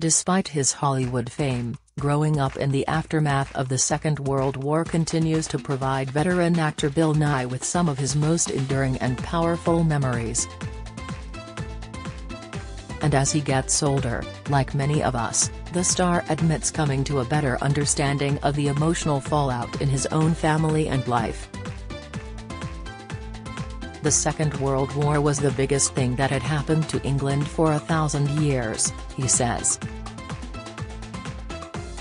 Despite his Hollywood fame, growing up in the aftermath of the Second World War continues to provide veteran actor Bill Nighy with some of his most enduring and powerful memories. And as he gets older, like many of us, the star admits coming to a better understanding of the emotional fallout in his own family and life. The Second World War was the biggest thing that had happened to England for 1,000 years, he says.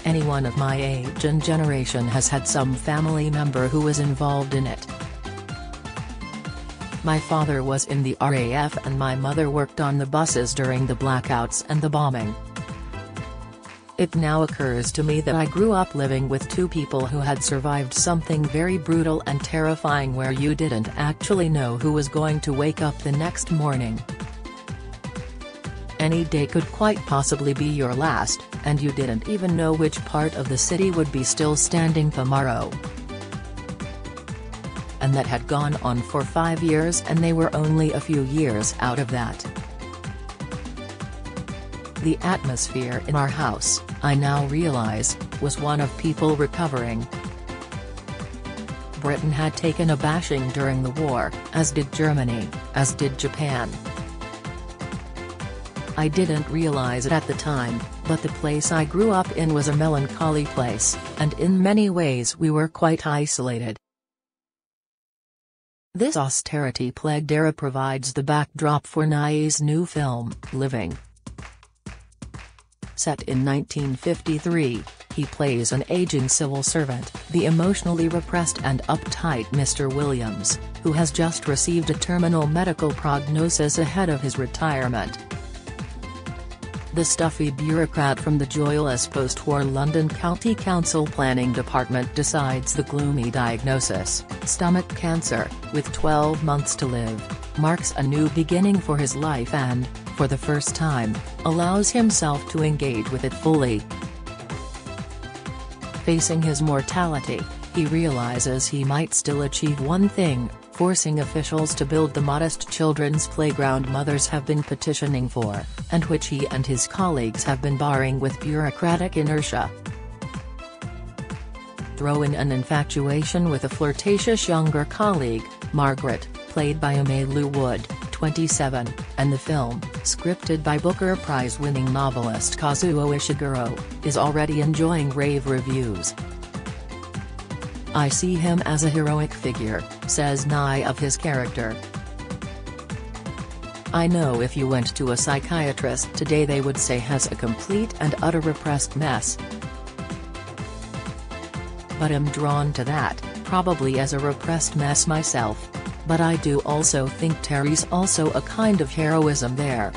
Anyone of my age and generation has had some family member who was involved in it. My father was in the RAF and my mother worked on the buses during the blackouts and the bombing. It now occurs to me that I grew up living with two people who had survived something very brutal and terrifying where you didn't actually know who was going to wake up the next morning. Any day could quite possibly be your last, and you didn't even know which part of the city would be still standing tomorrow. And that had gone on for 5 years and they were only a few years out of that. The atmosphere in our house, I now realize, was one of people recovering. Britain had taken a bashing during the war, as did Germany, as did Japan. I didn't realize it at the time, but the place I grew up in was a melancholy place, and in many ways we were quite isolated. This austerity-plagued era provides the backdrop for Nighy's new film, Living. Set in 1953, he plays an aging civil servant, the emotionally repressed and uptight Mr. Williams, who has just received a terminal medical prognosis ahead of his retirement. The stuffy bureaucrat from the joyless post-war London County Council Planning Department decides the gloomy diagnosis, stomach cancer, with 12 months to live, marks a new beginning for his life and, for the first time, allows himself to engage with it fully. Facing his mortality, he realizes he might still achieve one thing, forcing officials to build the modest children's playground mothers have been petitioning for, and which he and his colleagues have been barring with bureaucratic inertia. Throw in an infatuation with a flirtatious younger colleague, Margaret, played by Emalu Wood, 27, and the film, scripted by Booker Prize-winning novelist Kazuo Ishiguro, is already enjoying rave reviews. I see him as a heroic figure, says Nighy of his character. I know if you went to a psychiatrist today they would say has a complete and utter repressed mess. But I'm drawn to that, probably as a repressed mess myself. But I do also think Terry's also a kind of heroism there.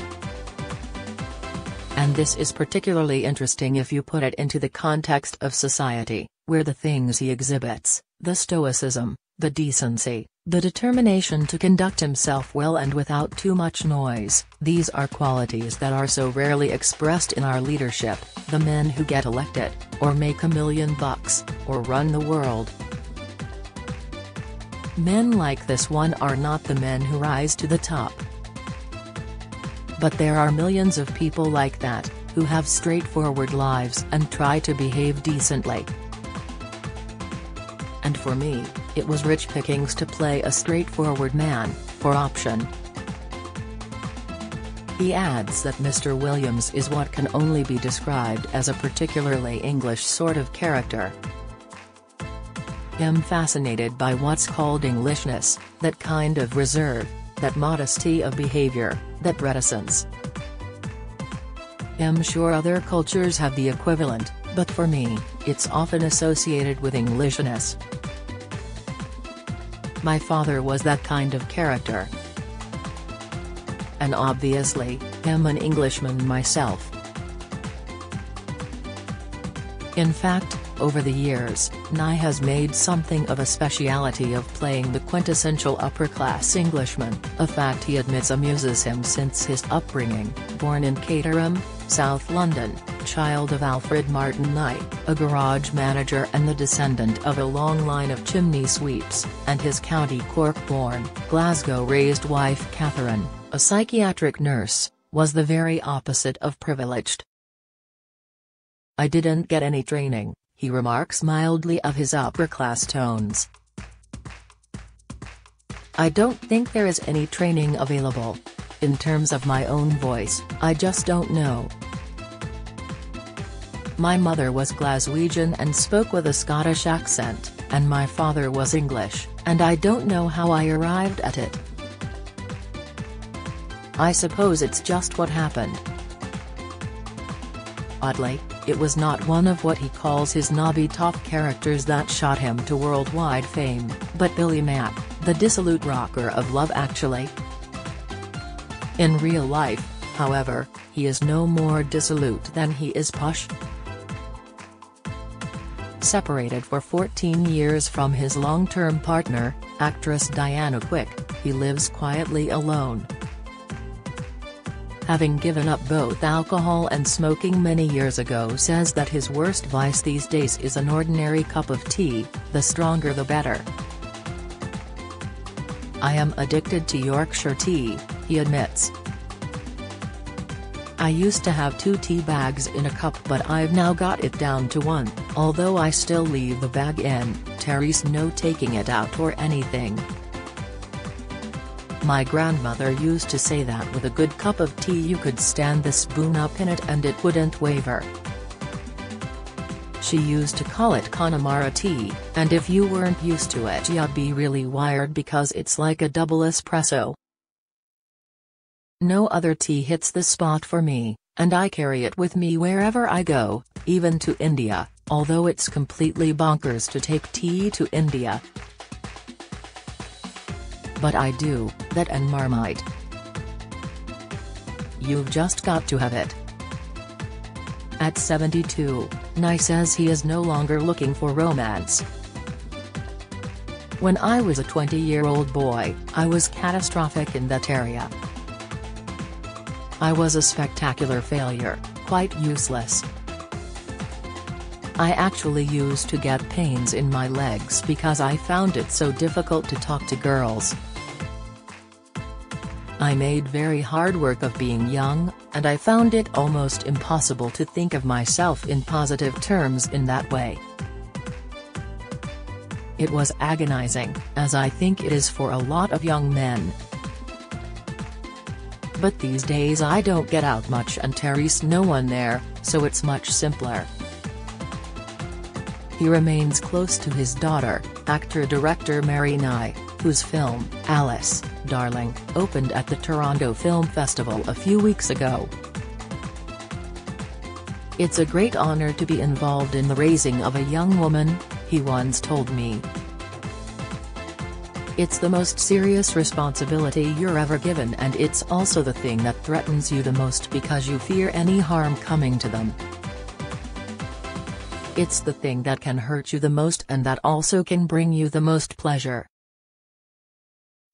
And this is particularly interesting if you put it into the context of society, where the things he exhibits, the stoicism, the decency, the determination to conduct himself well and without too much noise, these are qualities that are so rarely expressed in our leadership, the men who get elected, or make $1 million, or run the world. Men like this one are not the men who rise to the top. But there are millions of people like that, who have straightforward lives and try to behave decently. And for me, it was rich pickings to play a straightforward man, for option. He adds that Mr. Williams is what can only be described as a particularly English sort of character. I'm fascinated by what's called Englishness, that kind of reserve, that modesty of behavior, that reticence. I'm sure other cultures have the equivalent, but for me, it's often associated with Englishness. My father was that kind of character. And obviously, I'm an Englishman myself. In fact, over the years, Nighy has made something of a speciality of playing the quintessential upper-class Englishman, a fact he admits amuses him since his upbringing. Born in Caterham, South London, child of Alfred Martin Nighy, a garage manager and the descendant of a long line of chimney sweeps, and his County Cork-born, Glasgow-raised wife Catherine, a psychiatric nurse, was the very opposite of privileged. I didn't get any training, he remarks mildly of his upper-class tones. I don't think there is any training available. In terms of my own voice, I just don't know. My mother was Glaswegian and spoke with a Scottish accent, and my father was English, and I don't know how I arrived at it. I suppose it's just what happened. Oddly, it was not one of what he calls his knobby top characters that shot him to worldwide fame, but Billy Mack, the dissolute rocker of Love Actually. In real life, however, he is no more dissolute than he is posh. Separated for 14 years from his long-term partner, actress Diana Quick, he lives quietly alone. Having given up both alcohol and smoking many years ago, says that his worst vice these days is an ordinary cup of tea, the stronger the better. I am addicted to Yorkshire tea, he admits. I used to have 2 tea bags in a cup, but I've now got it down to 1, although I still leave the bag in, Terry's no taking it out or anything. My grandmother used to say that with a good cup of tea you could stand the spoon up in it and it wouldn't waver. She used to call it Connemara tea, and if you weren't used to it you'd be really wired because it's like a double espresso. No other tea hits the spot for me, and I carry it with me wherever I go, even to India, although it's completely bonkers to take tea to India. But I do, that and Marmite. You've just got to have it. At 72, Nighy says he is no longer looking for romance. When I was a 20-year-old boy, I was catastrophic in that area. I was a spectacular failure, quite useless. I actually used to get pains in my legs because I found it so difficult to talk to girls. I made very hard work of being young, and I found it almost impossible to think of myself in positive terms in that way. It was agonizing, as I think it is for a lot of young men. But these days I don't get out much and Terry's no one there, so it's much simpler. He remains close to his daughter, actor-director Mary Nighy, whose film, Alice, Darling, opened at the Toronto Film Festival a few weeks ago. It's a great honor to be involved in the raising of a young woman, he once told me. It's the most serious responsibility you're ever given, and it's also the thing that threatens you the most because you fear any harm coming to them. It's the thing that can hurt you the most and that also can bring you the most pleasure.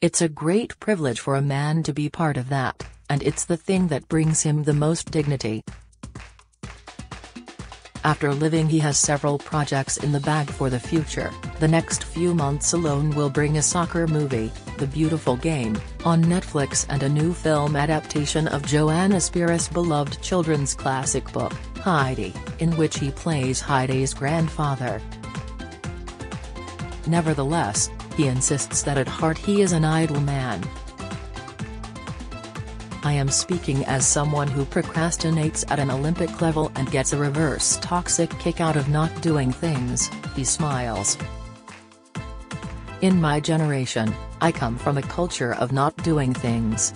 It's a great privilege for a man to be part of that, and it's the thing that brings him the most dignity. After Living, he has several projects in the bag for the future. The next few months alone will bring a soccer movie, The Beautiful Game, on Netflix, and a new film adaptation of Joanna Spyris' beloved children's classic book, Heidi, in which he plays Heidi's grandfather. Nevertheless, he insists that at heart he is an idle man. I am speaking as someone who procrastinates at an Olympic level and gets a reverse toxic kick out of not doing things, he smiles. In my generation, I come from a culture of not doing things.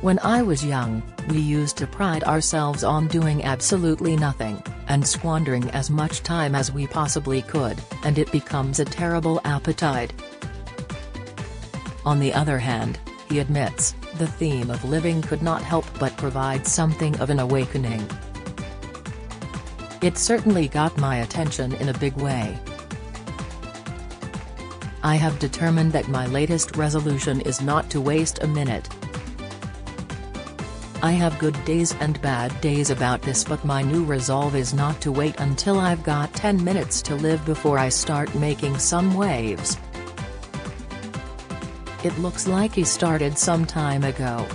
When I was young, we used to pride ourselves on doing absolutely nothing, and squandering as much time as we possibly could, and it becomes a terrible appetite. On the other hand, he admits, the theme of living could not help but provide something of an awakening. It certainly got my attention in a big way. I have determined that my latest resolution is not to waste a minute. I have good days and bad days about this, but my new resolve is not to wait until I've got 10 minutes to live before I start making some waves. It looks like he started some time ago.